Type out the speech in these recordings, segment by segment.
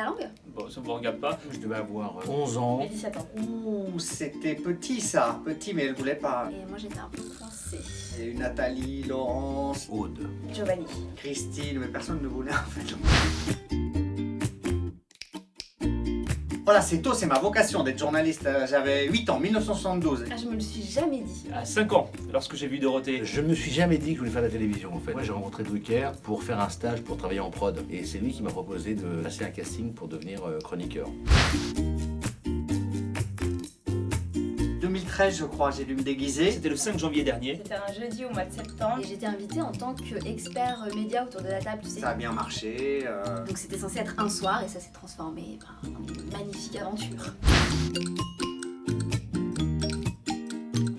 la langue? Bon, ça vous regarde pas. Je devais avoir 11 ans. J'ai 17 ans. Ouh, c'était petit ça, petit mais elle voulait pas. Et moi j'étais un peu coincée. Il y a eu Nathalie, Laurence, Aude. Giovanni. Christine, mais personne ne voulait en fait. Voilà, c'est tôt, c'est ma vocation d'être journaliste. J'avais 8 ans, 1972. Ah, je me le suis jamais dit. À 5 ans, lorsque j'ai vu Dorothée. Je me suis jamais dit que je voulais faire de la télévision en fait. Moi j'ai rencontré Drucker pour faire un stage pour travailler en prod. Et c'est lui qui m'a proposé de passer un casting pour devenir chroniqueur. 2013, je crois, j'ai dû me déguiser. C'était le 5 janvier dernier. C'était un jeudi au mois de septembre. Et j'étais invitée en tant qu'expert média autour de la table, tu sais. Ça a bien marché. Donc c'était censé être un soir et ça s'est transformé en une magnifique aventure.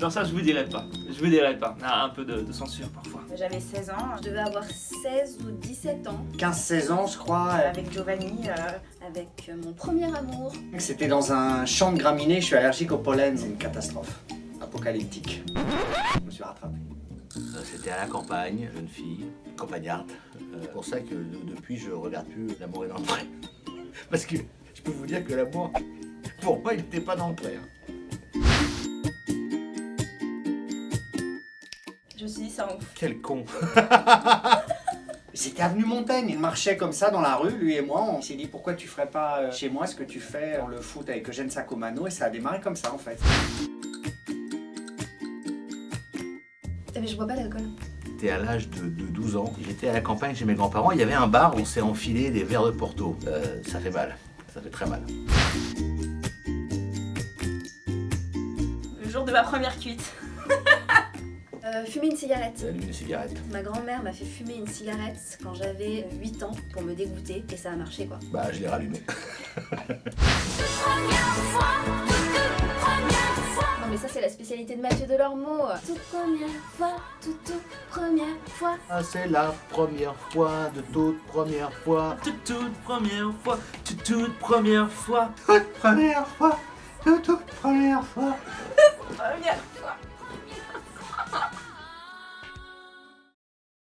Non, ça je vous dirai pas. Je vous dirai pas. Ah, un peu de censure parfois. J'avais 16 ans. Je devais avoir 16 ou 17 ans. 15-16 ans, je crois. Avec Giovanni. Avec mon premier amour. C'était dans un champ de graminées, je suis allergique au pollen, c'est une catastrophe. Apocalyptique. Je me suis rattrapé. C'était à la campagne, jeune fille, campagnarde. C'est pour ça que depuis je regarde plus L'amour est dans le pré. Parce que je peux vous dire que l'amour, pour moi, il n'était pas dans le pré. Je me suis dit ça en ouf. Quel con. C'était avenue Montaigne, il marchait comme ça dans la rue, lui et moi, on s'est dit pourquoi tu ferais pas chez moi ce que tu fais dans le foot avec Eugène Sacomano, et ça a démarré comme ça en fait. Mais je bois pas d'alcool. J'étais à l'âge de 12 ans, j'étais à la campagne chez mes grands-parents, il y avait un bar où on s'est enfilé des verres de Porto. Ça fait mal, ça fait très mal. Le jour de ma première cuite. Fumer une cigarette. J'ai allumé une cigarette. Ma grand-mère m'a fait fumer une cigarette quand j'avais 8 ans pour me dégoûter et ça a marché quoi. Bah je l'ai rallumé. Non mais ça c'est la spécialité de Mathieu Delormeau. Toute première fois, toute première fois. Ah, c'est la première fois, de toute première fois. Toute première fois, toute première fois. Toute première fois, toute première fois. Première